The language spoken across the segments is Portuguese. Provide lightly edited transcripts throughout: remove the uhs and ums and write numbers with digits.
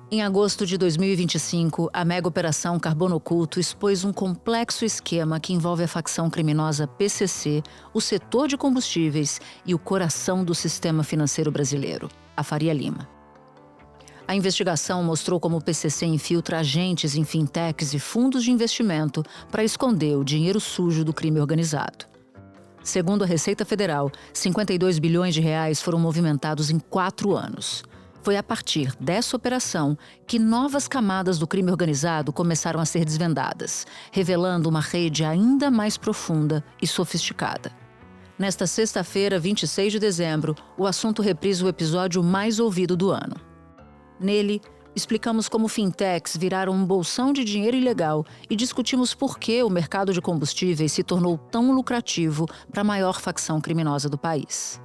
Em agosto de 2025, a mega operação Carbono Oculto expôs um complexo esquema que envolve a facção criminosa PCC, o setor de combustíveis e o coração do sistema financeiro brasileiro, a Faria Lima. A investigação mostrou como o PCC infiltra agentes em fintechs e fundos de investimento para esconder o dinheiro sujo do crime organizado. Segundo a Receita Federal, 52 bilhões de reais foram movimentados em 4 anos. Foi a partir dessa operação que novas camadas do crime organizado começaram a ser desvendadas, revelando uma rede ainda mais profunda e sofisticada. Nesta sexta-feira, 26 de dezembro, o assunto reprisa o episódio mais ouvido do ano. Nele, explicamos como fintechs viraram um bolsão de dinheiro ilegal e discutimos por que o mercado de combustíveis se tornou tão lucrativo para a maior facção criminosa do país.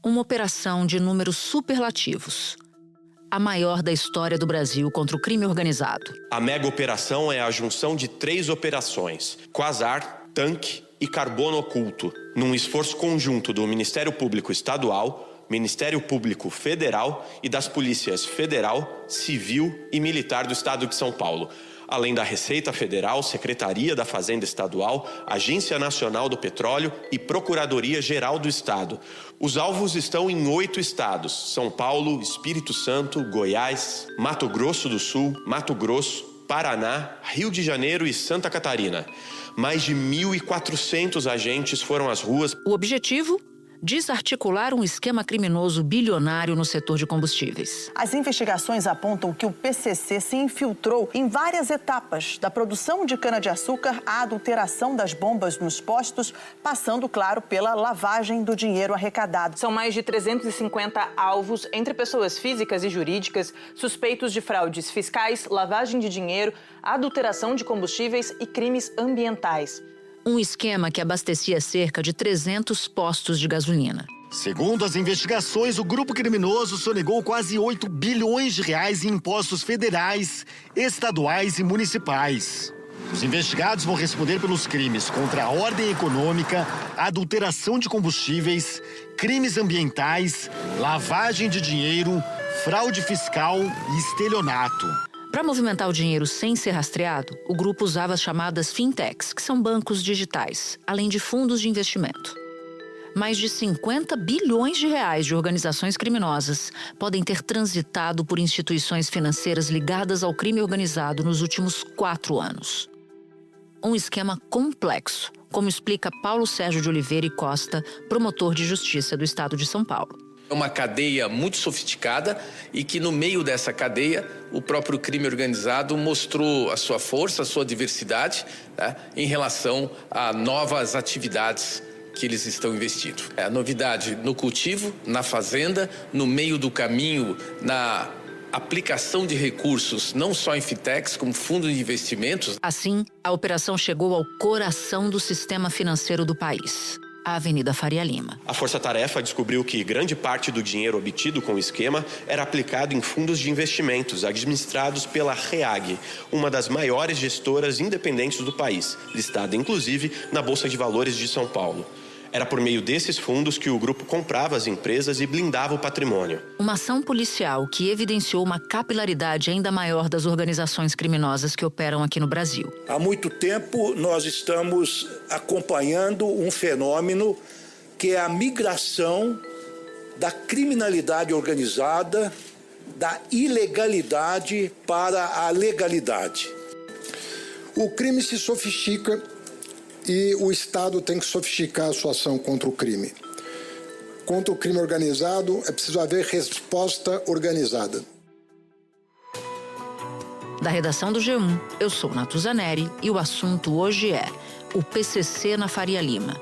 Uma operação de números superlativos. A maior da história do Brasil contra o crime organizado. A mega operação é a junção de 3 operações: Quasar, Tanque e Carbono Oculto, num esforço conjunto do Ministério Público Estadual, Ministério Público Federal e das Polícias Federal, Civil e Militar do Estado de São Paulo, além da Receita Federal, Secretaria da Fazenda Estadual, Agência Nacional do Petróleo e Procuradoria-Geral do Estado. Os alvos estão em 8 estados: São Paulo, Espírito Santo, Goiás, Mato Grosso do Sul, Mato Grosso, Paraná, Rio de Janeiro e Santa Catarina. Mais de 1.400 agentes foram às ruas. O objetivo? Desarticular um esquema criminoso bilionário no setor de combustíveis. As investigações apontam que o PCC se infiltrou em várias etapas, da produção de cana-de-açúcar à adulteração das bombas nos postos, passando, claro, pela lavagem do dinheiro arrecadado. São mais de 350 alvos entre pessoas físicas e jurídicas, suspeitos de fraudes fiscais, lavagem de dinheiro, adulteração de combustíveis e crimes ambientais. Um esquema que abastecia cerca de 300 postos de gasolina. Segundo as investigações, o grupo criminoso sonegou quase 8 bilhões de reais em impostos federais, estaduais e municipais. Os investigados vão responder pelos crimes contra a ordem econômica, adulteração de combustíveis, crimes ambientais, lavagem de dinheiro, fraude fiscal e estelionato. Para movimentar o dinheiro sem ser rastreado, o grupo usava as chamadas fintechs, que são bancos digitais, além de fundos de investimento. Mais de 50 bilhões de reais de organizações criminosas podem ter transitado por instituições financeiras ligadas ao crime organizado nos últimos 4 anos. Um esquema complexo, como explica Paulo Sérgio de Oliveira e Costa, promotor de justiça do Estado de São Paulo. É uma cadeia muito sofisticada e que no meio dessa cadeia o próprio crime organizado mostrou a sua força, a sua diversidade, né, em relação a novas atividades que eles estão investindo. A novidade no cultivo, na fazenda, no meio do caminho, na aplicação de recursos, não só em fintechs, como fundo de investimentos. Assim, a operação chegou ao coração do sistema financeiro do país. A Avenida Faria Lima. A Força Tarefa descobriu que grande parte do dinheiro obtido com o esquema era aplicado em fundos de investimentos administrados pela REAG, uma das maiores gestoras independentes do país, listada inclusive na Bolsa de Valores de São Paulo. Era por meio desses fundos que o grupo comprava as empresas e blindava o patrimônio. Uma ação policial que evidenciou uma capilaridade ainda maior das organizações criminosas que operam aqui no Brasil. Há muito tempo nós estamos acompanhando um fenômeno que é a migração da criminalidade organizada, da ilegalidade para a legalidade. O crime se sofistica e o Estado tem que sofisticar a sua ação contra o crime. Contra o crime organizado, é preciso haver resposta organizada. Da redação do G1, eu sou Natuza Neri e o assunto hoje é o PCC na Faria Lima.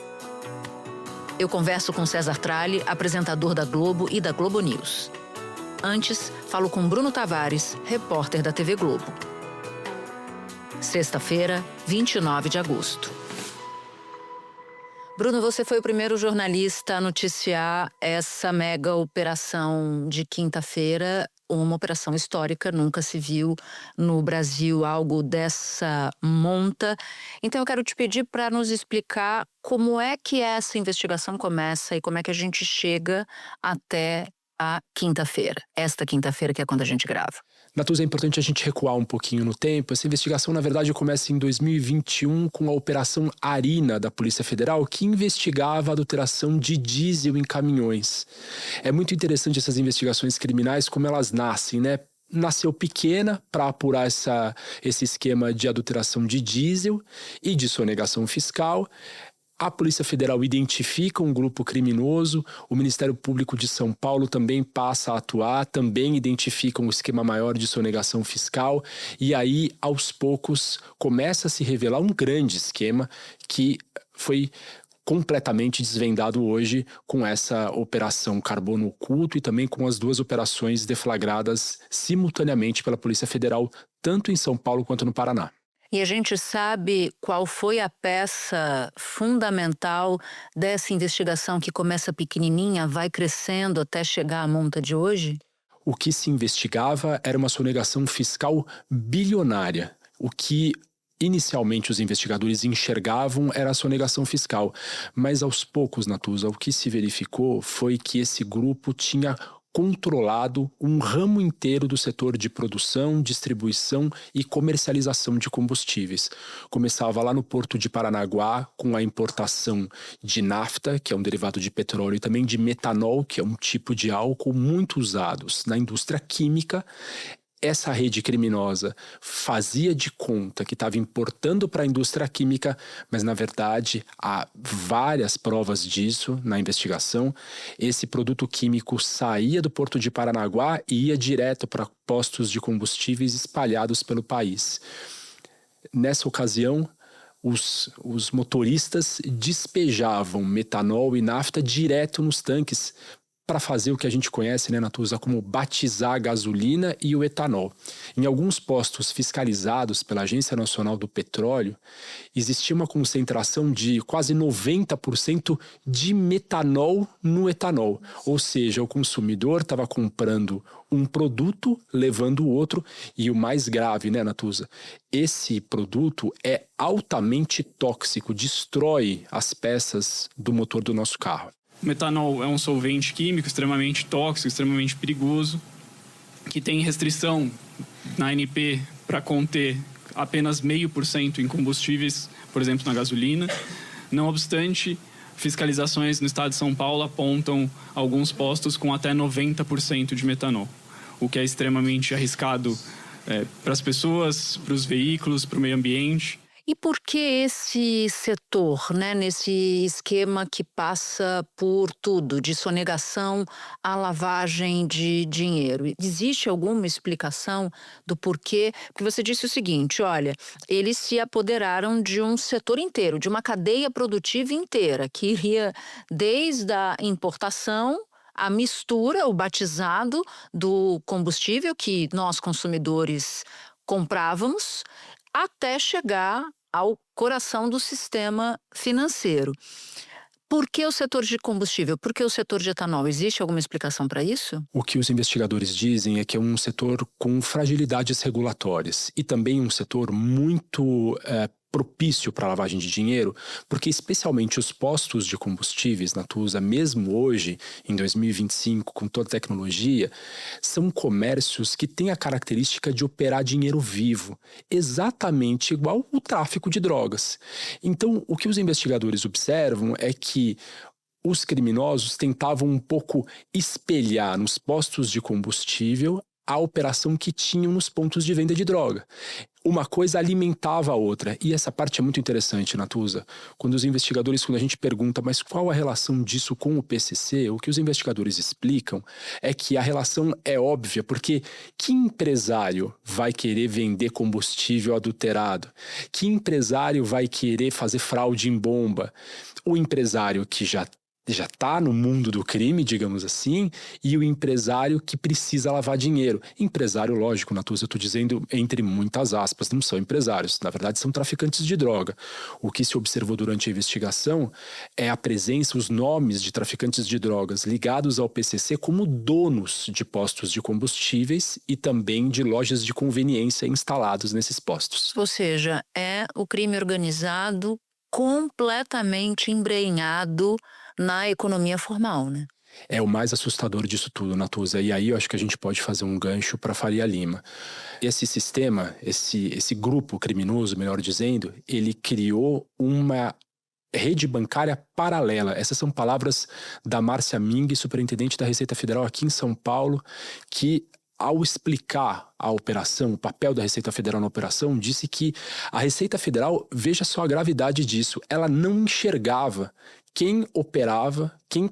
Eu converso com César Tralli, apresentador da Globo e da Globo News. Antes, falo com Bruno Tavares, repórter da TV Globo. Sexta-feira, 29 de agosto. Bruno, você foi o primeiro jornalista a noticiar essa mega operação de quinta-feira. uma operação histórica, nunca se viu no Brasil algo dessa monta. Então eu quero te pedir para nos explicar como é que essa investigação começa e como é que a gente chega até a quinta-feira, esta quinta-feira que é quando a gente grava. Natuza, é importante a gente recuar um pouquinho no tempo. Essa investigação, na verdade, começa em 2021 com a Operação Arina da Polícia Federal, que investigava a adulteração de diesel em caminhões. É muito interessante essas investigações criminais, como elas nascem, né? Nasceu pequena para apurar esse esquema de adulteração de diesel e de sonegação fiscal. A Polícia Federal identifica um grupo criminoso, o Ministério Público de São Paulo também passa a atuar, também identifica um esquema maior de sonegação fiscal e aí, aos poucos, começa a se revelar um grande esquema que foi completamente desvendado hoje com essa operação Carbono Oculto e também com as duas operações deflagradas simultaneamente pela Polícia Federal, tanto em São Paulo quanto no Paraná. E a gente sabe qual foi a peça fundamental dessa investigação que começa pequenininha, vai crescendo até chegar à monta de hoje? O que se investigava era uma sonegação fiscal bilionária. O que inicialmente os investigadores enxergavam era a sonegação fiscal. Mas aos poucos, Natuza, o que se verificou foi que esse grupo tinha controlado um ramo inteiro do setor de produção, distribuição e comercialização de combustíveis. Começava lá no Porto de Paranaguá com a importação de nafta, que é um derivado de petróleo, e também de metanol, que é um tipo de álcool muito usados na indústria química. Essa rede criminosa fazia de conta que estava importando para a indústria química, mas na verdade há várias provas disso na investigação. Esse produto químico saía do Porto de Paranaguá e ia direto para postos de combustíveis espalhados pelo país. Nessa ocasião, os motoristas despejavam metanol e nafta direto nos tanques, para fazer o que a gente conhece, né, Natuza, como batizar a gasolina e o etanol. Em alguns postos fiscalizados pela Agência Nacional do Petróleo, existia uma concentração de quase 90% de metanol no etanol. Ou seja, o consumidor estava comprando um produto, levando o outro, e o mais grave, né, Natuza? Esse produto é altamente tóxico, destrói as peças do motor do nosso carro. O metanol é um solvente químico extremamente tóxico, extremamente perigoso, que tem restrição na ANP para conter apenas 0,5% em combustíveis, por exemplo, na gasolina. Não obstante, fiscalizações no estado de São Paulo apontam alguns postos com até 90% de metanol, o que é extremamente arriscado para as pessoas, para os veículos, para o meio ambiente. E por que esse setor, né, nesse esquema que passa por tudo, de sonegação à lavagem de dinheiro? Existe alguma explicação do porquê? Porque você disse o seguinte, olha, eles se apoderaram de um setor inteiro, de uma cadeia produtiva inteira, que iria desde a importação, a mistura, o batizado do combustível que nós consumidores comprávamos, até chegar ao coração do sistema financeiro. Por que o setor de combustível? Por que o setor de etanol? Existe alguma explicação para isso? O que os investigadores dizem é que é um setor com fragilidades regulatórias e também um setor muito propício para a lavagem de dinheiro, porque especialmente os postos de combustíveis, Natuza, mesmo hoje, em 2025, com toda a tecnologia, são comércios que têm a característica de operar dinheiro vivo, exatamente igual o tráfico de drogas. Então, o que os investigadores observam é que os criminosos tentavam um pouco espelhar nos postos de combustível a operação que tinham nos pontos de venda de droga. Uma coisa alimentava a outra. E essa parte é muito interessante, Natuza. Quando a gente pergunta, mas qual a relação disso com o PCC? O que os investigadores explicam é que a relação é óbvia, porque que empresário vai querer vender combustível adulterado? Que empresário vai querer fazer fraude em bomba? O empresário que já já está no mundo do crime, digamos assim, e o empresário que precisa lavar dinheiro. Empresário, lógico, Natuza, eu estou dizendo entre muitas aspas, não são empresários, na verdade são traficantes de droga. O que se observou durante a investigação é a presença, os nomes de traficantes de drogas ligados ao PCC como donos de postos de combustíveis e também de lojas de conveniência instalados nesses postos. Ou seja, é o crime organizado completamente embrenhado na economia formal, né? É o mais assustador disso tudo, Natuza. E aí eu acho que a gente pode fazer um gancho para Faria Lima. Esse sistema, esse grupo criminoso, melhor dizendo, ele criou uma rede bancária paralela. Essas são palavras da Márcia Ming, superintendente da Receita Federal aqui em São Paulo, que ao explicar a operação, o papel da Receita Federal na operação, disse que a Receita Federal, veja só a gravidade disso, ela não enxergava quem operava, quem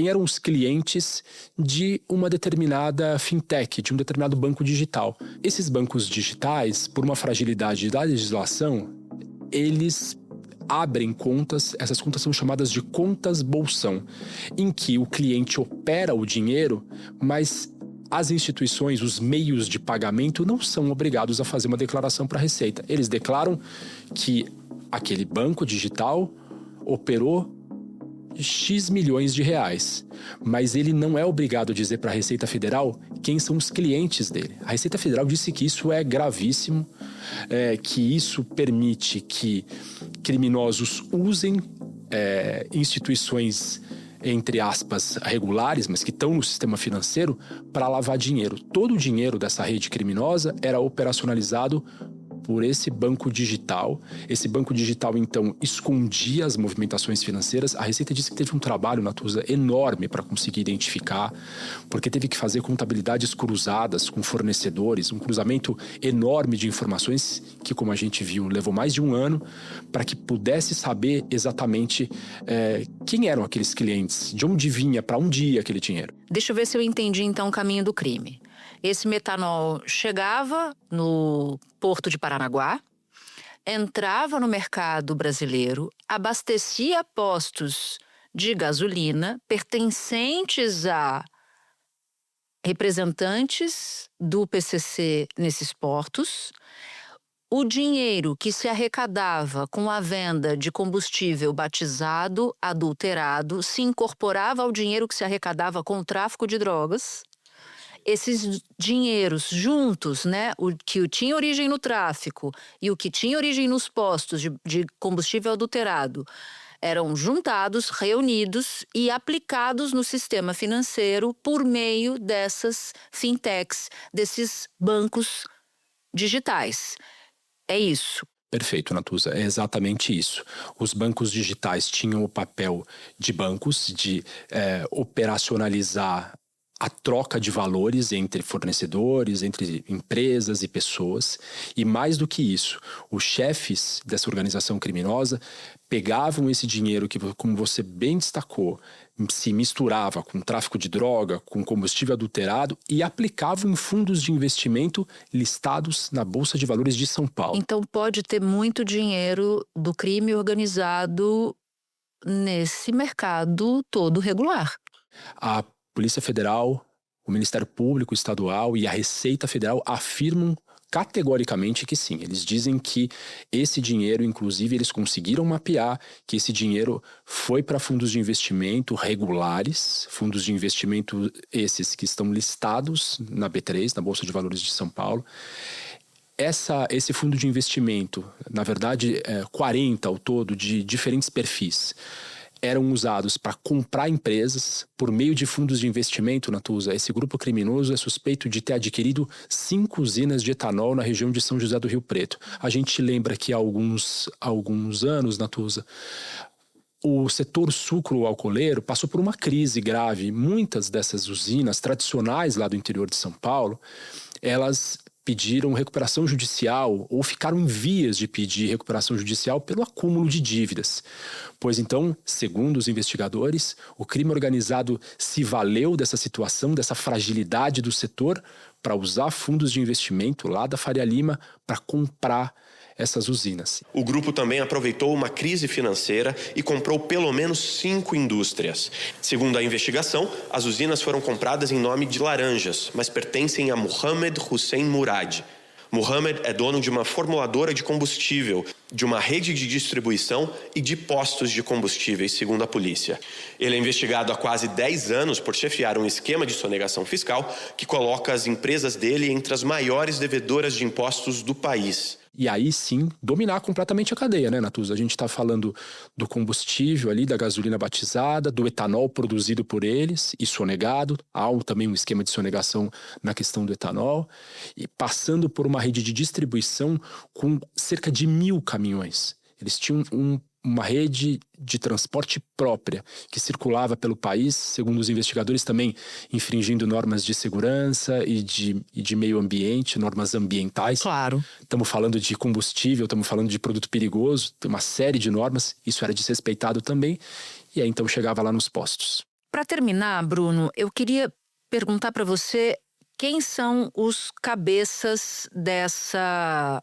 eram os clientes de uma determinada fintech, de um determinado banco digital. Esses bancos digitais, por uma fragilidade da legislação, eles abrem contas, essas contas são chamadas de contas bolsão, em que o cliente opera o dinheiro, mas as instituições, os meios de pagamento não são obrigados a fazer uma declaração para a Receita. Eles declaram que aquele banco digital operou X milhões de reais, mas ele não é obrigado a dizer para a Receita Federal quem são os clientes dele. A Receita Federal disse que isso é gravíssimo, que isso permite que criminosos usem instituições, entre aspas, regulares, mas que estão no sistema financeiro, para lavar dinheiro. Todo o dinheiro dessa rede criminosa era operacionalizado por esse banco digital. Esse banco digital, então, escondia as movimentações financeiras. A Receita disse que teve um trabalho, Natuza, enorme para conseguir identificar, porque teve que fazer contabilidades cruzadas com fornecedores, um cruzamento enorme de informações que, como a gente viu, levou mais de um ano para que pudesse saber exatamente quem eram aqueles clientes, de onde vinha, para onde ia aquele dinheiro. Deixa eu ver se eu entendi, então, o caminho do crime. Esse metanol chegava no Porto de Paranaguá, entrava no mercado brasileiro, abastecia postos de gasolina pertencentes a representantes do PCC nesses portos. O dinheiro que se arrecadava com a venda de combustível batizado, adulterado, se incorporava ao dinheiro que se arrecadava com o tráfico de drogas. Esses dinheiros juntos, né, o que tinha origem no tráfico e o que tinha origem nos postos de combustível adulterado, eram juntados, reunidos e aplicados no sistema financeiro por meio dessas fintechs, desses bancos digitais. É isso. Perfeito, Natuza. É exatamente isso. Os bancos digitais tinham o papel de bancos, de operacionalizar a troca de valores entre fornecedores, entre empresas e pessoas. E mais do que isso, os chefes dessa organização criminosa pegavam esse dinheiro que, como você bem destacou, se misturava com tráfico de droga, com combustível adulterado e aplicavam em fundos de investimento listados na Bolsa de Valores de São Paulo. Então pode ter muito dinheiro do crime organizado nesse mercado todo regular. A Polícia Federal, o Ministério Público Estadual e a Receita Federal afirmam categoricamente que sim. Eles dizem que esse dinheiro, inclusive, eles conseguiram mapear que esse dinheiro foi para fundos de investimento regulares, fundos de investimento esses que estão listados na B3, na Bolsa de Valores de São Paulo. Esse fundo de investimento, na verdade, 40 ao todo, de diferentes perfis, eram usados para comprar empresas por meio de fundos de investimento, Natuza. Esse grupo criminoso é suspeito de ter adquirido 5 usinas de etanol na região de São José do Rio Preto. A gente lembra que há alguns anos, Natuza, o setor sucro-alcooleiro passou por uma crise grave. Muitas dessas usinas tradicionais lá do interior de São Paulo, elas pediram recuperação judicial ou ficaram em vias de pedir recuperação judicial pelo acúmulo de dívidas. Pois então, segundo os investigadores, o crime organizado se valeu dessa situação, dessa fragilidade do setor, para usar fundos de investimento lá da Faria Lima para comprar essas usinas. O grupo também aproveitou uma crise financeira e comprou pelo menos 5 indústrias. Segundo a investigação, as usinas foram compradas em nome de laranjas, mas pertencem a Mohamed Hussein Murad. Mohamed é dono de uma formuladora de combustível, de uma rede de distribuição e de postos de combustíveis, segundo a polícia. Ele é investigado há quase 10 anos por chefiar um esquema de sonegação fiscal que coloca as empresas dele entre as maiores devedoras de impostos do país. E aí sim, dominar completamente a cadeia, né, Natuza? A gente está falando do combustível ali, da gasolina batizada, do etanol produzido por eles e sonegado. Há também um esquema de sonegação na questão do etanol. E passando por uma rede de distribuição com cerca de 1.000 caminhões. Eles tinham uma rede de transporte própria que circulava pelo país, segundo os investigadores também infringindo normas de segurança e de meio ambiente, normas ambientais. Claro. Estamos falando de combustível, estamos falando de produto perigoso, tem uma série de normas, isso era desrespeitado também, e aí então chegava lá nos postos. Para terminar, Bruno, eu queria perguntar para você quem são os cabeças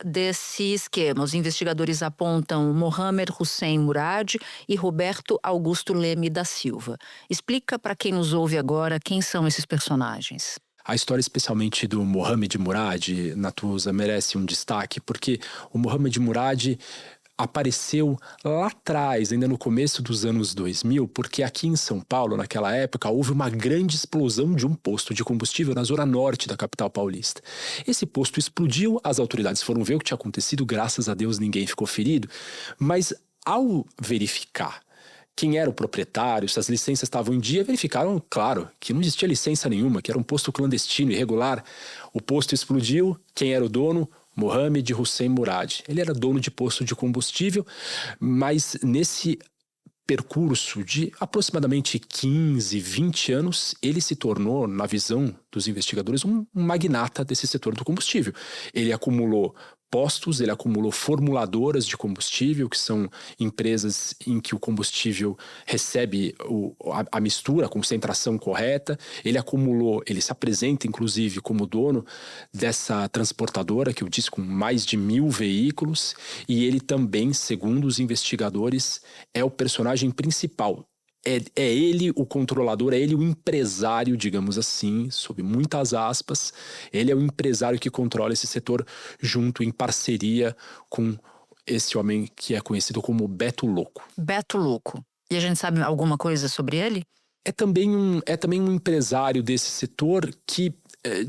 desse esquema. Os investigadores apontam Mohamed Hussein Murad e Roberto Augusto Leme da Silva. Explica para quem nos ouve agora quem são esses personagens. A história especialmente do Mohamed Murad, Natuza, merece um destaque, porque o Mohamed Murad apareceu lá atrás, ainda no começo dos anos 2000, porque aqui em São Paulo, naquela época, houve uma grande explosão de um posto de combustível na zona norte da capital paulista. Esse posto explodiu, as autoridades foram ver o que tinha acontecido, graças a Deus ninguém ficou ferido, mas ao verificar quem era o proprietário, se as licenças estavam em dia, verificaram, claro, que não existia licença nenhuma, que era um posto clandestino, irregular. O posto explodiu, quem era o dono? Mohamed Hussein Murad. Ele era dono de posto de combustível, mas nesse percurso de aproximadamente 15, 20 anos, ele se tornou, na visão dos investigadores, um magnata desse setor do combustível. Ele acumulou postos, ele acumulou formuladoras de combustível, que são empresas em que o combustível recebe a mistura, a concentração correta. Ele se apresenta, inclusive, como dono dessa transportadora, que eu disse, com mais de 1.000 veículos. E ele também, segundo os investigadores, é o personagem principal. É ele o controlador, é ele o empresário, digamos assim, sob muitas aspas. Ele é o empresário que controla esse setor junto, em parceria com esse homem que é conhecido como Beto Louco. Beto Louco. E a gente sabe alguma coisa sobre ele? É também um empresário desse setor que,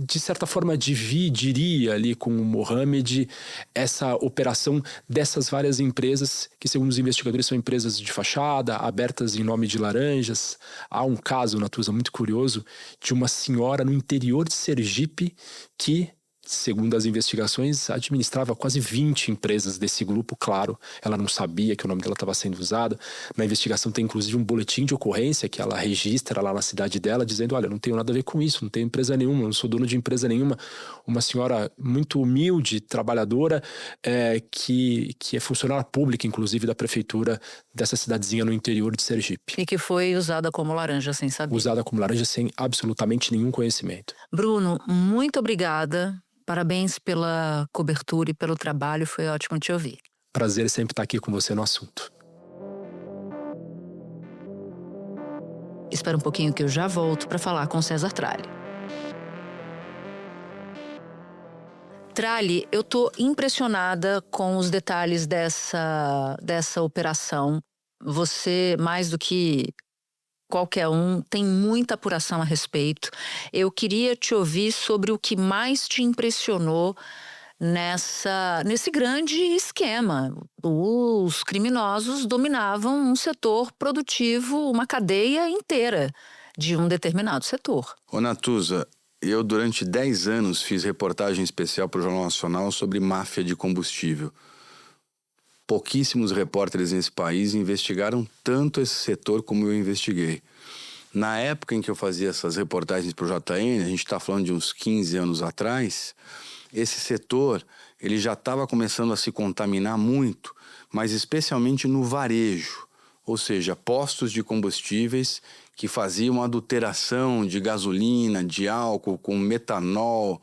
de certa forma, dividiria ali com o Mohamed essa operação dessas várias empresas que, segundo os investigadores, são empresas de fachada, abertas em nome de laranjas. Há um caso, Natuza, muito curioso, de uma senhora no interior de Sergipe que, segundo as investigações, administrava quase 20 empresas desse grupo. Claro, ela não sabia que o nome dela estava sendo usado. Na investigação tem inclusive um boletim de ocorrência que ela registra lá na cidade dela, dizendo: olha, não tenho nada a ver com isso, não tenho empresa nenhuma, não sou dono de empresa nenhuma. Uma senhora muito humilde, trabalhadora, que é funcionária pública, inclusive, da prefeitura dessa cidadezinha no interior de Sergipe. E que foi usada como laranja sem saber. Usada como laranja sem absolutamente nenhum conhecimento. Bruno, muito obrigada. Parabéns pela cobertura e pelo trabalho, foi ótimo te ouvir. Prazer sempre estar aqui com você no assunto. Espera um pouquinho que eu já volto para falar com César Tralli. Tralli, eu tô impressionada com os detalhes dessa operação. Você, mais do que qualquer um, tem muita apuração a respeito. Eu queria te ouvir sobre o que mais te impressionou nesse grande esquema. Os criminosos dominavam um setor produtivo, uma cadeia inteira de um determinado setor. Ô Natuza, eu durante 10 anos fiz reportagem especial para o Jornal Nacional sobre máfia de combustível. Pouquíssimos repórteres nesse país investigaram tanto esse setor como eu investiguei. Na época em que eu fazia essas reportagens para o JN, a gente está falando de uns 15 anos atrás, esse setor ele já estava começando a se contaminar muito, mas especialmente no varejo, ou seja, postos de combustíveis que faziam adulteração de gasolina, de álcool, com metanol,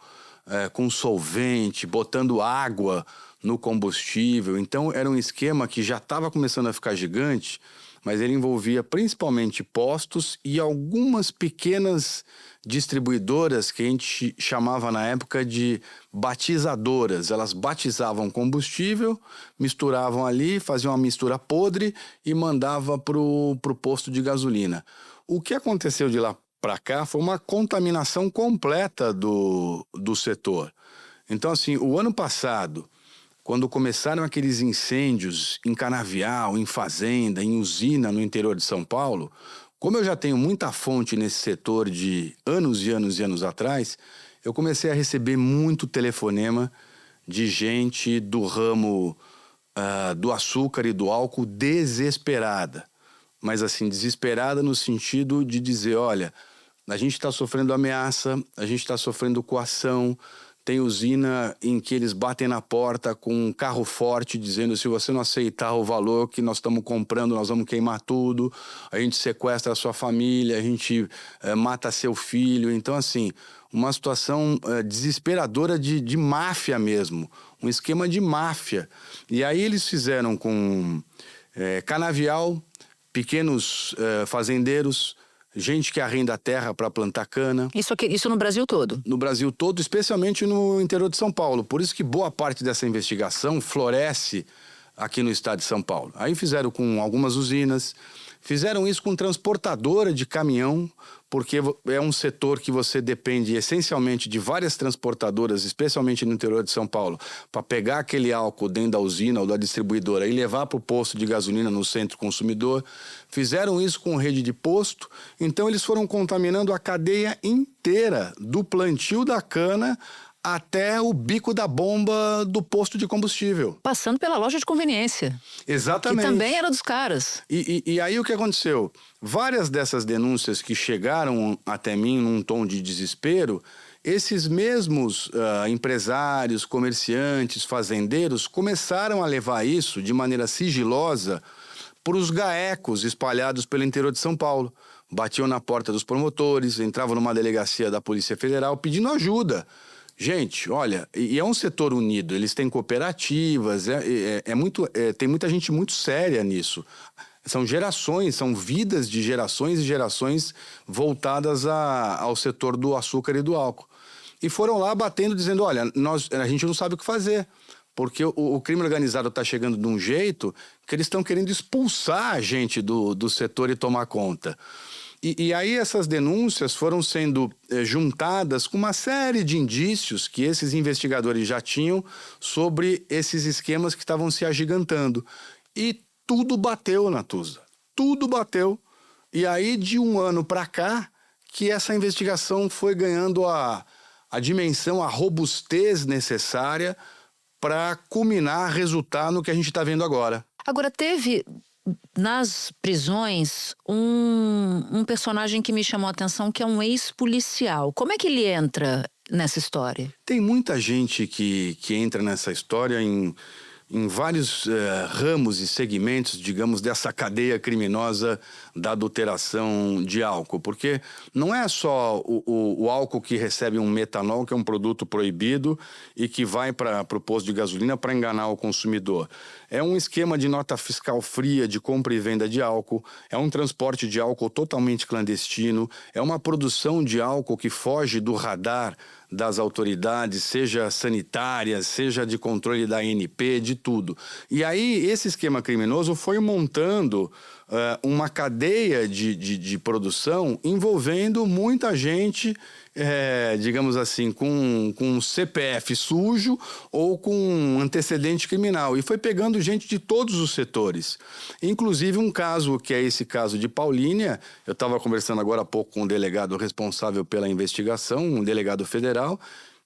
com solvente, botando água no combustível. Então, era um esquema que já estava começando a ficar gigante, mas ele envolvia principalmente postos e algumas pequenas distribuidoras que a gente chamava na época de batizadoras. Elas batizavam combustível, misturavam ali, faziam uma mistura podre e mandava para o posto de gasolina. O que aconteceu de lá para cá foi uma contaminação completa do setor. Então, assim, o ano passado, quando começaram aqueles incêndios em canavial, em fazenda, em usina no interior de São Paulo, como eu já tenho muita fonte nesse setor de anos e anos e anos atrás, eu comecei a receber muito telefonema de gente do ramo do açúcar e do álcool desesperada. Mas assim, desesperada no sentido de dizer, olha, a gente está sofrendo ameaça, a gente está sofrendo coação. Tem usina em que eles batem na porta com um carro forte dizendo, se você não aceitar o valor que nós estamos comprando, nós vamos queimar tudo, a gente sequestra a sua família, a gente mata seu filho. Então, assim, uma situação desesperadora de máfia mesmo, um esquema de máfia. E aí eles fizeram com canavial, pequenos fazendeiros, gente que arrenda a terra para plantar cana. Isso no Brasil todo? No Brasil todo, especialmente no interior de São Paulo. Por isso que boa parte dessa investigação floresce aqui no estado de São Paulo. Aí fizeram com algumas usinas, fizeram isso com transportadora de caminhão, porque é um setor que você depende essencialmente de várias transportadoras, especialmente no interior de São Paulo, para pegar aquele álcool dentro da usina ou da distribuidora e levar para o posto de gasolina no centro consumidor. Fizeram isso com rede de posto, então eles foram contaminando a cadeia inteira, do plantio da cana até o bico da bomba do posto de combustível. Passando pela loja de conveniência. Exatamente. Que também era dos caras. E aí o que aconteceu? Várias dessas denúncias que chegaram até mim num tom de desespero, esses mesmos empresários, comerciantes, fazendeiros começaram a levar isso de maneira sigilosa para os GAECos espalhados pelo interior de São Paulo. Batiam na porta dos promotores, entravam numa delegacia da Polícia Federal pedindo ajuda. Gente, olha, e é um setor unido, eles têm cooperativas, tem muita gente muito séria nisso. São gerações, são vidas de gerações e gerações voltadas ao setor do açúcar e do álcool. E foram lá batendo, dizendo, olha, a gente não sabe o que fazer, porque o crime organizado está chegando de um jeito que eles estão querendo expulsar a gente do setor e tomar conta. E aí essas denúncias foram sendo juntadas com uma série de indícios que esses investigadores já tinham sobre esses esquemas que estavam se agigantando. E tudo bateu, Natuza. Tudo bateu. E aí, de um ano para cá, que essa investigação foi ganhando a dimensão, a robustez necessária para culminar, resultar no que a gente está vendo agora. Agora, teve nas prisões um personagem que me chamou a atenção, que é um ex-policial. Como é que ele entra nessa história? Tem muita gente que entra nessa história em vários ramos e segmentos, digamos, dessa cadeia criminosa da adulteração de álcool. Porque não é só o álcool que recebe um metanol, que é um produto proibido e que vai para o posto de gasolina para enganar o consumidor. É um esquema de nota fiscal fria de compra e venda de álcool, é um transporte de álcool totalmente clandestino, é uma produção de álcool que foge do radar das autoridades, seja sanitárias, seja de controle da ANP, de tudo. E aí esse esquema criminoso foi montando uma cadeia de produção envolvendo muita gente, digamos assim, com CPF sujo ou com antecedente criminal. E foi pegando gente de todos os setores. Inclusive um caso, que é esse caso de Paulínia, eu estava conversando agora há pouco com o delegado responsável pela investigação, um delegado federal,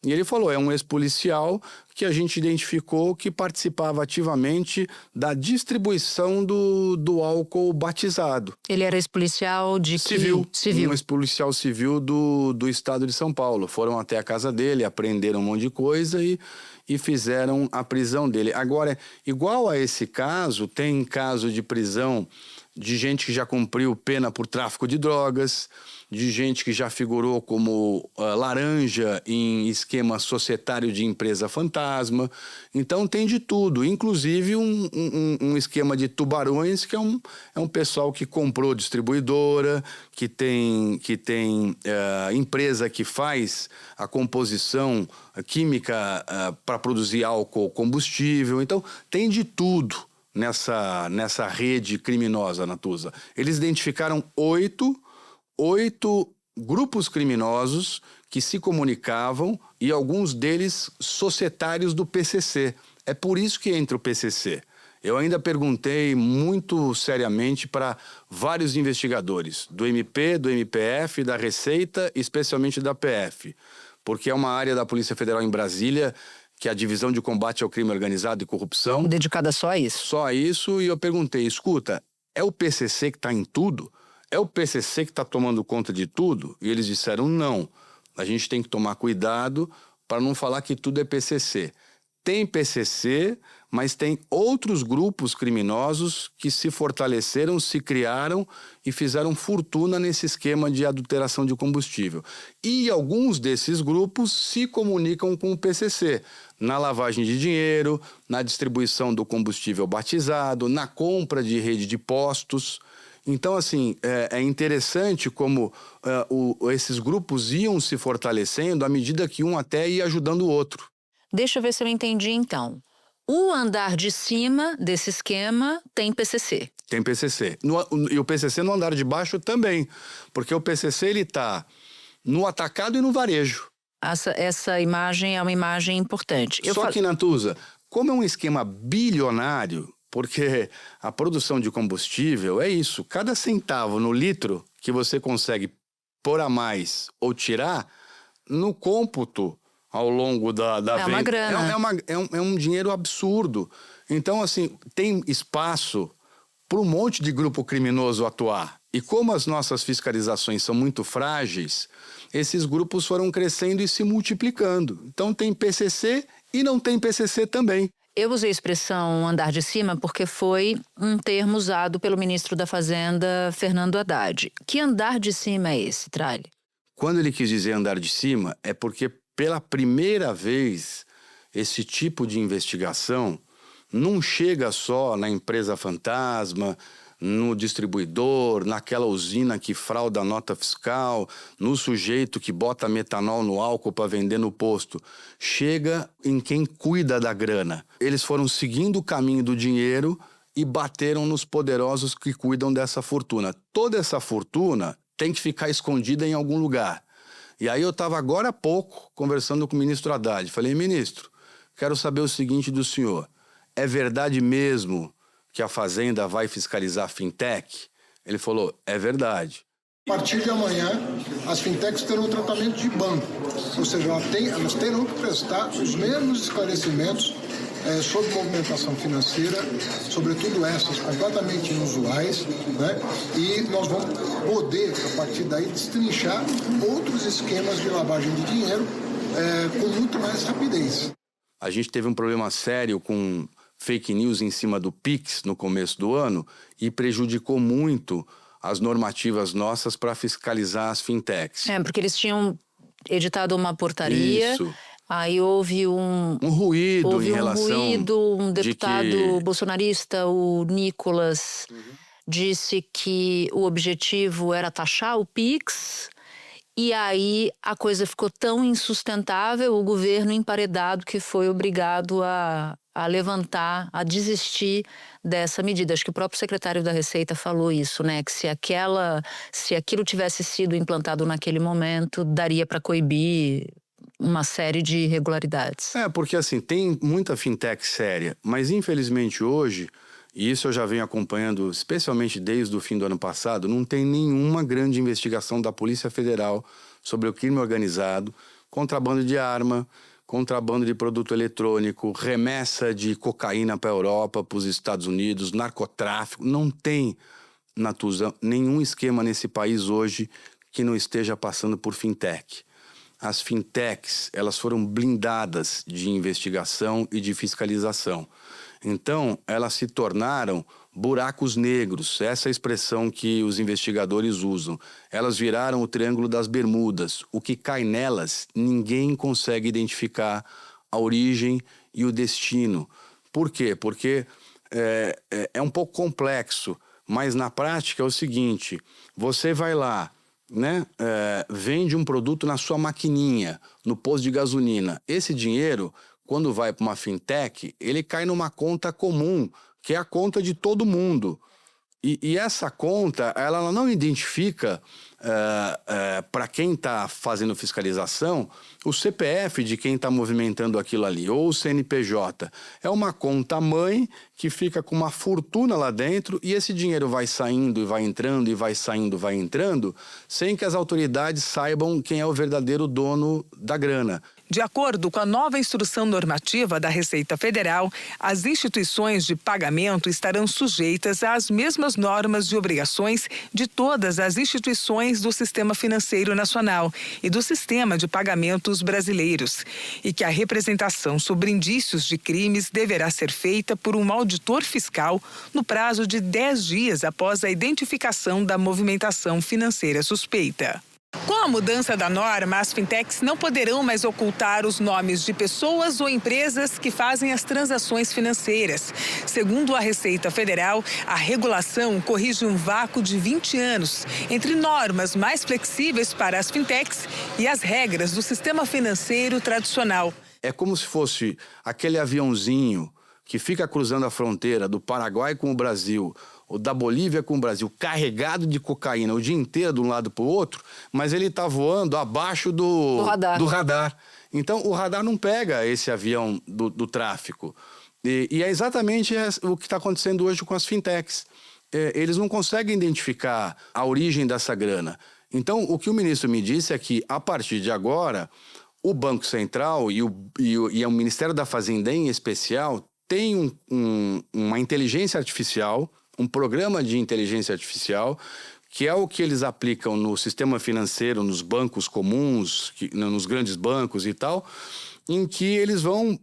e ele falou, é um ex-policial que a gente identificou que participava ativamente da distribuição do álcool batizado. Ele era ex-policial de civil. Civil. Um ex-policial civil do estado de São Paulo. Foram até a casa dele, apreenderam um monte de coisa e fizeram a prisão dele. Agora, igual a esse caso, tem caso de prisão de gente que já cumpriu pena por tráfico de drogas, de gente que já figurou como laranja em esquema societário de empresa fantasma. Então tem de tudo, inclusive um esquema de tubarões, que é um pessoal que comprou distribuidora, que tem empresa que faz a composição química para produzir álcool combustível. Então tem de tudo nessa rede criminosa, Natuza. Eles identificaram oito grupos criminosos que se comunicavam e alguns deles societários do PCC. É por isso que entra o PCC. Eu ainda perguntei muito seriamente para vários investigadores, do MP, do MPF, da Receita, especialmente da PF, porque é uma área da Polícia Federal em Brasília, que é a Divisão de Combate ao Crime Organizado e Corrupção. Dedicada só a isso. Só a isso, e eu perguntei, escuta, é o PCC que está em tudo? É o PCC que está tomando conta de tudo? E eles disseram, não, a gente tem que tomar cuidado para não falar que tudo é PCC. Tem PCC, mas tem outros grupos criminosos que se fortaleceram, se criaram e fizeram fortuna nesse esquema de adulteração de combustível. E alguns desses grupos se comunicam com o PCC, na lavagem de dinheiro, na distribuição do combustível batizado, na compra de rede de postos. Então, assim, é interessante como esses grupos iam se fortalecendo à medida que um até ia ajudando o outro. Deixa eu ver se eu entendi, então. O andar de cima desse esquema tem PCC. Tem PCC. E o PCC no andar de baixo também, porque o PCC ele está no atacado e no varejo. Essa imagem é uma imagem importante. Que, Natuza, como é um esquema bilionário, porque a produção de combustível é isso, cada centavo no litro que você consegue pôr a mais ou tirar, no cômputo ao longo da venda. Uma grana. É um dinheiro absurdo. Então, assim, tem espaço para um monte de grupo criminoso atuar. E como as nossas fiscalizações são muito frágeis, esses grupos foram crescendo e se multiplicando. Então tem PCC e não tem PCC também. Eu usei a expressão andar de cima porque foi um termo usado pelo ministro da Fazenda, Fernando Haddad. Que andar de cima é esse, Tralli? Quando ele quis dizer andar de cima, é porque pela primeira vez esse tipo de investigação não chega só na empresa fantasma, no distribuidor, naquela usina que frauda a nota fiscal, no sujeito que bota metanol no álcool para vender no posto. Chega em quem cuida da grana. Eles foram seguindo o caminho do dinheiro e bateram nos poderosos que cuidam dessa fortuna. Toda essa fortuna tem que ficar escondida em algum lugar. E aí eu estava agora há pouco conversando com o ministro Haddad. Falei, ministro, quero saber o seguinte do senhor. É verdade mesmo que a Fazenda vai fiscalizar a fintech? Ele falou, é verdade. A partir de amanhã, as fintechs terão um tratamento de banco. Ou seja, elas terão que prestar os mesmos esclarecimentos sobre movimentação financeira, sobretudo essas completamente inusuais, né? E nós vamos poder, a partir daí, destrinchar outros esquemas de lavagem de dinheiro com muito mais rapidez. A gente teve um problema sério com fake news em cima do Pix no começo do ano e prejudicou muito as normativas nossas para fiscalizar as fintechs. Porque eles tinham editado uma portaria. Isso. Aí houve um ruído em relação um deputado bolsonarista, o Nicolas, disse que o objetivo era taxar o Pix. E aí a coisa ficou tão insustentável, o governo emparedado, que foi obrigado a levantar, a desistir dessa medida. Acho que o próprio secretário da Receita falou isso, né? Que se aquilo tivesse sido implantado naquele momento, daria para coibir uma série de irregularidades. Porque assim, tem muita fintech séria, mas infelizmente hoje, e isso eu já venho acompanhando especialmente desde o fim do ano passado, não tem nenhuma grande investigação da Polícia Federal sobre o crime organizado, contrabando de arma, contrabando de produto eletrônico, remessa de cocaína para a Europa, para os Estados Unidos, narcotráfico. Não tem, Natuza, nenhum esquema nesse país hoje que não esteja passando por fintech. As fintechs, elas foram blindadas de investigação e de fiscalização. Então, elas se tornaram buracos negros, essa é a expressão que os investigadores usam. Elas viraram o Triângulo das Bermudas. O que cai nelas, ninguém consegue identificar a origem e o destino. Por quê? Porque é um pouco complexo, mas na prática é o seguinte: você vai lá, né, vende um produto na sua maquininha, no posto de gasolina. Esse dinheiro, quando vai para uma fintech, ele cai numa conta comum, que é a conta de todo mundo. E essa conta, ela não identifica para quem está fazendo fiscalização o CPF de quem está movimentando aquilo ali, ou o CNPJ. É uma conta mãe que fica com uma fortuna lá dentro e esse dinheiro vai saindo e vai entrando e vai saindo, vai entrando, sem que as autoridades saibam quem é o verdadeiro dono da grana. De acordo com a nova instrução normativa da Receita Federal, as instituições de pagamento estarão sujeitas às mesmas normas de obrigações de todas as instituições do Sistema Financeiro Nacional e do Sistema de Pagamentos brasileiros, e que a representação sobre indícios de crimes deverá ser feita por um auditor fiscal no prazo de 10 dias após a identificação da movimentação financeira suspeita. Com a mudança da norma, as fintechs não poderão mais ocultar os nomes de pessoas ou empresas que fazem as transações financeiras. Segundo a Receita Federal, a regulação corrige um vácuo de 20 anos entre normas mais flexíveis para as fintechs e as regras do sistema financeiro tradicional. É como se fosse aquele aviãozinho que fica cruzando a fronteira do Paraguai com o Brasil, ou da Bolívia com o Brasil, carregado de cocaína o dia inteiro de um lado para o outro, mas ele está voando abaixo do radar. Então, o radar não pega esse avião do tráfico. E é exatamente o que está acontecendo hoje com as fintechs. Eles não conseguem identificar a origem dessa grana. Então, o que o ministro me disse é que, a partir de agora, o Banco Central e o Ministério da Fazenda, em especial, tem uma inteligência artificial, um programa de inteligência artificial, que é o que eles aplicam no sistema financeiro, nos bancos comuns, nos grandes bancos e tal, em que eles vão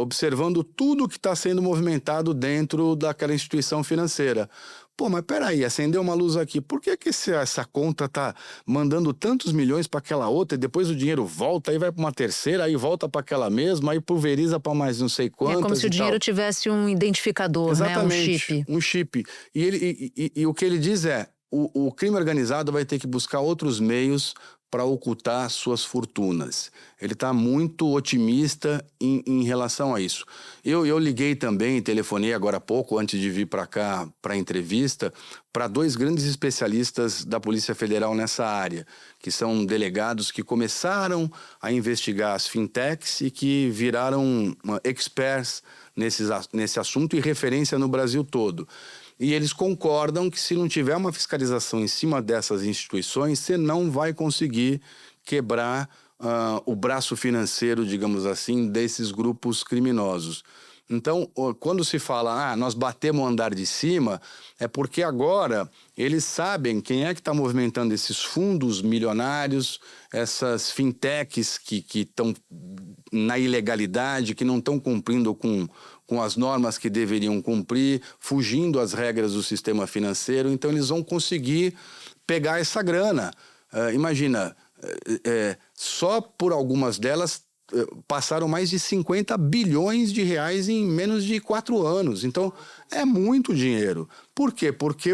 observando tudo que está sendo movimentado dentro daquela instituição financeira. Pô, mas peraí, acendeu uma luz aqui. Por que essa conta tá mandando tantos milhões para aquela outra e depois o dinheiro volta, aí vai para uma terceira, aí volta para aquela mesma, aí pulveriza para mais não sei quantas. É como se o dinheiro tivesse um identificador, exatamente, né? Um chip. Um chip. E o que ele diz é, o crime organizado vai ter que buscar outros meios para ocultar suas fortunas. Ele está muito otimista em relação a isso. Eu liguei também, telefonei agora há pouco, antes de vir para cá, para a entrevista, para 2 grandes especialistas da Polícia Federal nessa área, que são delegados que começaram a investigar as fintechs e que viraram experts nesse assunto e referência no Brasil todo. E eles concordam que se não tiver uma fiscalização em cima dessas instituições, você não vai conseguir quebrar o braço financeiro, digamos assim, desses grupos criminosos. Então, quando se fala, nós batemos o andar de cima, é porque agora eles sabem quem é que está movimentando esses fundos milionários, essas fintechs que estão na ilegalidade, que não estão cumprindo com as normas que deveriam cumprir, fugindo às regras do sistema financeiro. Então, eles vão conseguir pegar essa grana. Imagina, só por algumas delas passaram mais de 50 bilhões de reais em menos de 4 anos. Então, é muito dinheiro. Por quê? Porque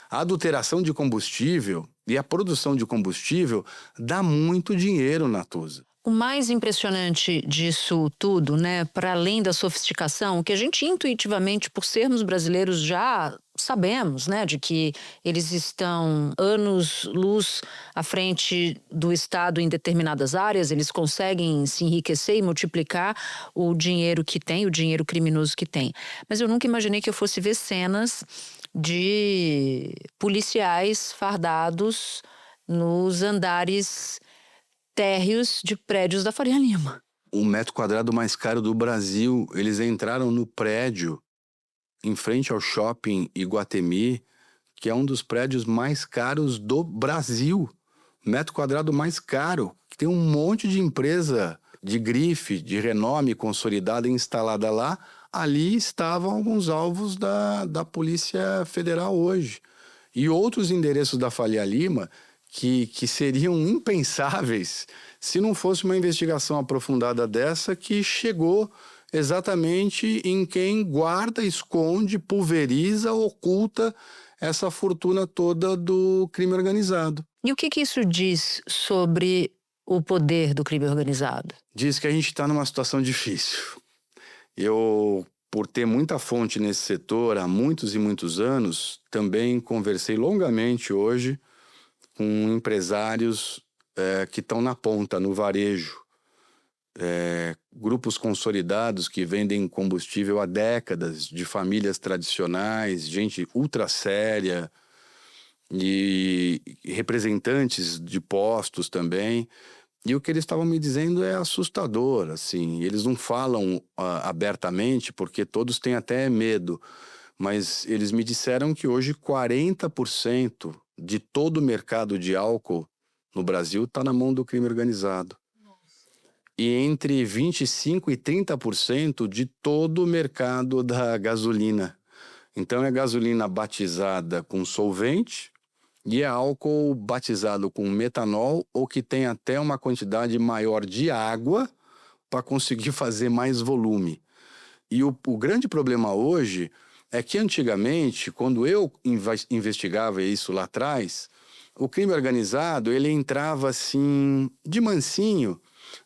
a adulteração de combustível e a produção de combustível dá muito dinheiro, Natuza. O mais impressionante disso tudo, né, para além da sofisticação, que a gente intuitivamente, por sermos brasileiros, já sabemos, né, de que eles estão anos-luz à frente do Estado em determinadas áreas, eles conseguem se enriquecer e multiplicar o dinheiro que tem, o dinheiro criminoso que tem. Mas eu nunca imaginei que eu fosse ver cenas de policiais fardados nos andares térreos de prédios da Faria Lima. O metro quadrado mais caro do Brasil, eles entraram no prédio em frente ao shopping Iguatemi, que é um dos prédios mais caros do Brasil. Metro quadrado mais caro, que tem um monte de empresa de grife, de renome consolidada instalada lá, ali estavam alguns alvos da Polícia Federal hoje. E outros endereços da Faria Lima que seriam impensáveis se não fosse uma investigação aprofundada dessa que chegou exatamente em quem guarda, esconde, pulveriza, oculta essa fortuna toda do crime organizado. E o que isso diz sobre o poder do crime organizado? Diz que a gente está numa situação difícil. Eu, por ter muita fonte nesse setor há muitos e muitos anos, também conversei longamente hoje com empresários que estão na ponta, no varejo. Grupos consolidados que vendem combustível há décadas, de famílias tradicionais, gente ultra séria, e representantes de postos também. E o que eles estavam me dizendo é assustador, assim. Eles não falam abertamente, porque todos têm até medo, mas eles me disseram que hoje 40% de todo o mercado de álcool no Brasil está na mão do crime organizado. E entre 25% e 30% de todo o mercado da gasolina. Então é gasolina batizada com solvente e é álcool batizado com metanol ou que tem até uma quantidade maior de água para conseguir fazer mais volume. E o grande problema hoje é que antigamente, quando eu investigava isso lá atrás, o crime organizado ele entrava assim de mansinho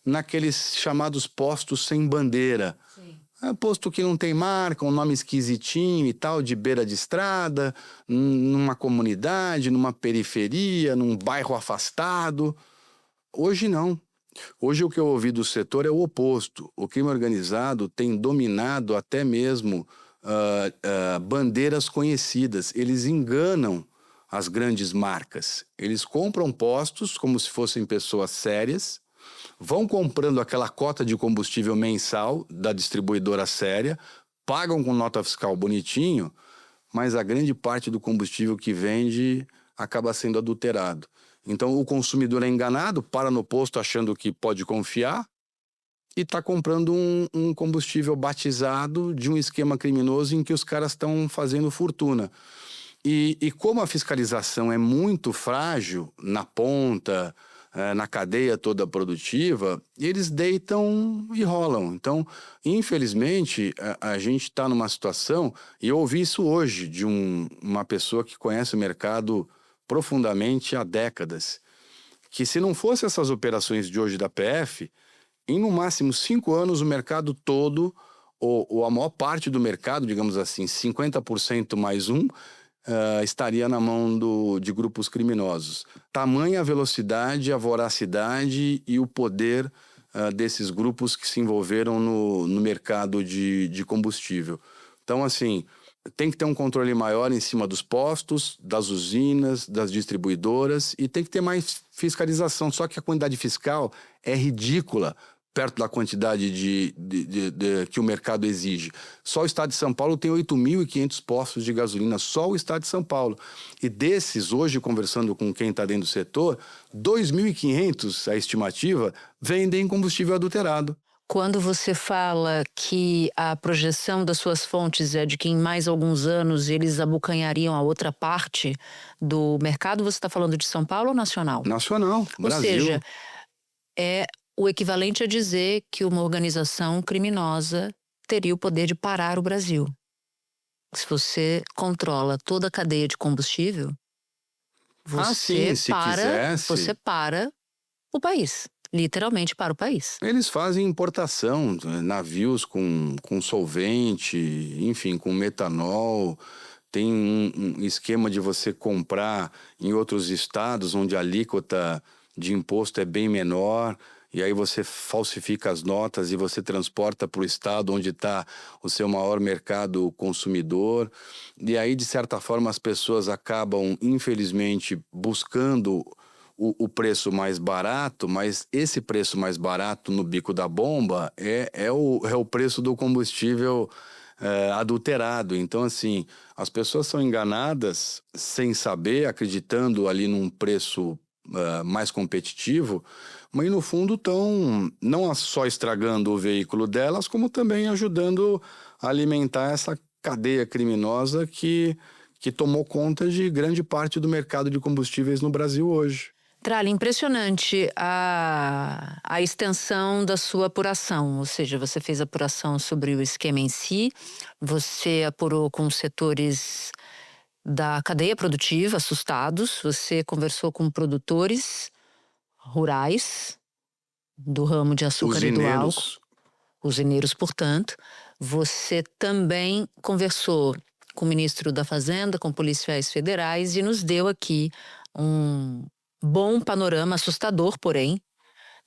naqueles chamados postos sem bandeira. Posto que não tem marca, um nome esquisitinho e tal, de beira de estrada, numa comunidade, numa periferia, num bairro afastado. Hoje não. Hoje o que eu ouvi do setor é o oposto. O crime organizado tem dominado até mesmo bandeiras conhecidas. Eles enganam as grandes marcas. Eles compram postos como se fossem pessoas sérias, vão comprando aquela cota de combustível mensal da distribuidora séria, pagam com nota fiscal bonitinho, mas a grande parte do combustível que vende acaba sendo adulterado. Então o consumidor é enganado, para no posto achando que pode confiar e está comprando um combustível batizado de um esquema criminoso em que os caras estão fazendo fortuna. E como a fiscalização é muito frágil na ponta, na cadeia toda produtiva, eles deitam e rolam. Então, infelizmente, a gente está numa situação, e eu ouvi isso hoje de uma pessoa que conhece o mercado profundamente há décadas, que se não fosse essas operações de hoje da PF, em no máximo 5 anos o mercado todo, ou a maior parte do mercado, digamos assim, 50% mais estaria na mão de grupos criminosos. Tamanha a velocidade, a voracidade e o poder desses grupos que se envolveram no mercado de combustível. Então, assim, tem que ter um controle maior em cima dos postos, das usinas, das distribuidoras, e tem que ter mais fiscalização. Só que a quantidade fiscal é ridícula perto da quantidade que o mercado exige. Só o estado de São Paulo tem 8.500 postos de gasolina, só o estado de São Paulo. E desses, hoje, conversando com quem está dentro do setor, 2.500, a estimativa, vendem combustível adulterado. Quando você fala que a projeção das suas fontes é de que em mais alguns anos eles abocanhariam a outra parte do mercado, você está falando de São Paulo ou nacional? Nacional, Brasil. Ou seja, é o equivalente a dizer que uma organização criminosa teria o poder de parar o Brasil. Se você controla toda a cadeia de combustível, você para o país. Literalmente para o país. Eles fazem importação, navios com solvente, enfim, com metanol. Tem um esquema de você comprar em outros estados onde a alíquota de imposto é bem menor. E aí você falsifica as notas e você transporta para o estado onde está o seu maior mercado consumidor. E aí, de certa forma, as pessoas acabam, infelizmente, buscando o preço mais barato, mas esse preço mais barato no bico da bomba é o preço do combustível adulterado. Então, assim, as pessoas são enganadas sem saber, acreditando ali num preço mais competitivo, mas no fundo estão não só estragando o veículo delas, como também ajudando alimentar essa cadeia criminosa que tomou conta de grande parte do mercado de combustíveis no Brasil hoje. Tralli, impressionante a extensão da sua apuração, ou seja, você fez apuração sobre o esquema em si, você apurou com setores da cadeia produtiva assustados, você conversou com produtores rurais do ramo de açúcar e do álcool, usineiros, portanto. Você também conversou com o ministro da Fazenda, com policiais federais e nos deu aqui um bom panorama, assustador, porém,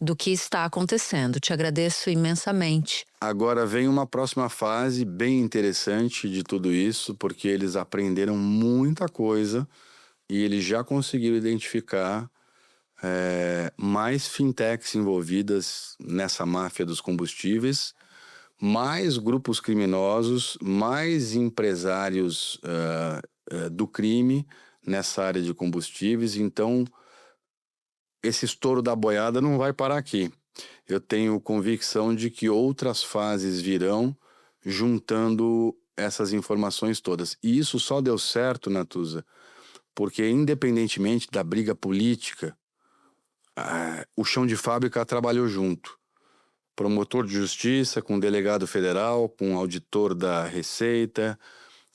do que está acontecendo. Te agradeço imensamente. Agora vem uma próxima fase bem interessante de tudo isso, porque eles aprenderam muita coisa e eles já conseguiram identificar mais fintechs envolvidas nessa máfia dos combustíveis, mais grupos criminosos, mais empresários do crime nessa área de combustíveis. Então, esse estouro da boiada não vai parar aqui. Eu tenho convicção de que outras fases virão juntando essas informações todas. E isso só deu certo, Natuza, porque independentemente da briga política, o chão de fábrica trabalhou junto. Promotor de justiça, com delegado federal, com auditor da Receita.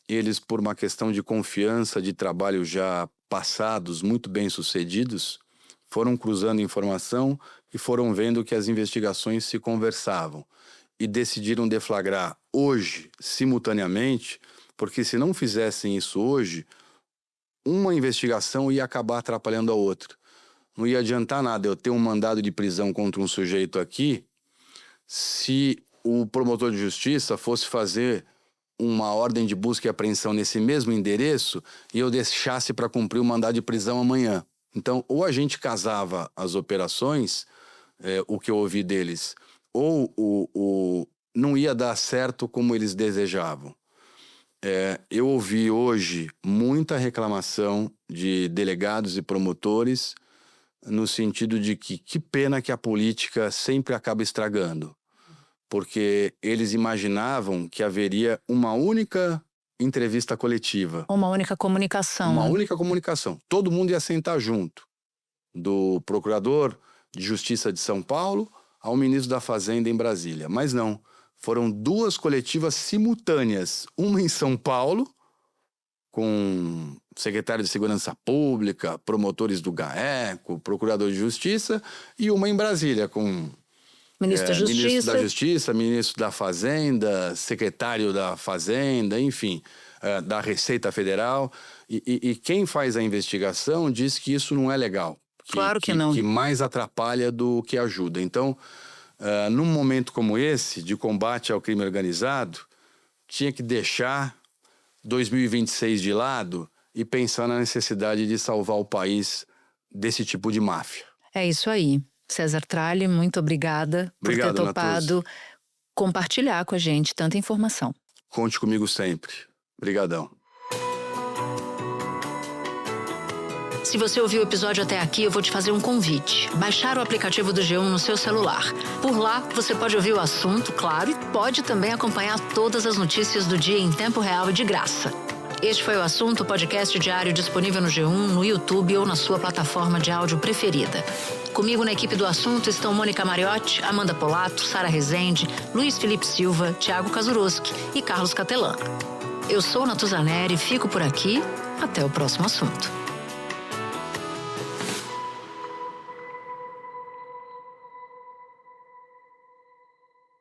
Eles, por uma questão de confiança, de trabalho já passados, muito bem sucedidos, foram cruzando informação e foram vendo que as investigações se conversavam. E decidiram deflagrar hoje, simultaneamente, porque se não fizessem isso hoje, uma investigação ia acabar atrapalhando a outra. Não ia adiantar nada eu ter um mandado de prisão contra um sujeito aqui, se o promotor de justiça fosse fazer uma ordem de busca e apreensão nesse mesmo endereço e eu deixasse para cumprir o mandado de prisão amanhã. Então, ou a gente casava as operações, o que eu ouvi deles, ou não ia dar certo como eles desejavam. Eu ouvi hoje muita reclamação de delegados e promotores no sentido de que pena que a política sempre acaba estragando. Porque eles imaginavam que haveria uma única entrevista coletiva. Uma única comunicação. Uma única comunicação. Todo mundo ia sentar junto. Do procurador de Justiça de São Paulo ao ministro da Fazenda em Brasília. Mas não. Foram duas coletivas simultâneas. Uma em São Paulo, com secretário de Segurança Pública, promotores do GAECO, procurador de Justiça, e uma em Brasília, com ministro da Justiça, ministro da Fazenda, secretário da Fazenda, enfim, da Receita Federal. E quem faz a investigação diz que isso não é legal. Claro que não. Que mais atrapalha do que ajuda. Então, num momento como esse, de combate ao crime organizado, tinha que deixar 2026 de lado e pensar na necessidade de salvar o país desse tipo de máfia. É isso aí. César Tralli, muito obrigada por ter topado compartilhar com a gente tanta informação. Conte comigo sempre. Obrigadão. Se você ouviu o episódio até aqui, eu vou te fazer um convite. Baixar o aplicativo do G1 no seu celular. Por lá, você pode ouvir o assunto, claro, e pode também acompanhar todas as notícias do dia em tempo real e de graça. Este foi o Assunto, podcast diário disponível no G1, no YouTube ou na sua plataforma de áudio preferida. Comigo na equipe do Assunto estão Mônica Mariotti, Amanda Polato, Sara Rezende, Luiz Felipe Silva, Thiago Kazuroski e Carlos Catelan. Eu sou Natuza Neri, fico por aqui. Até o próximo assunto.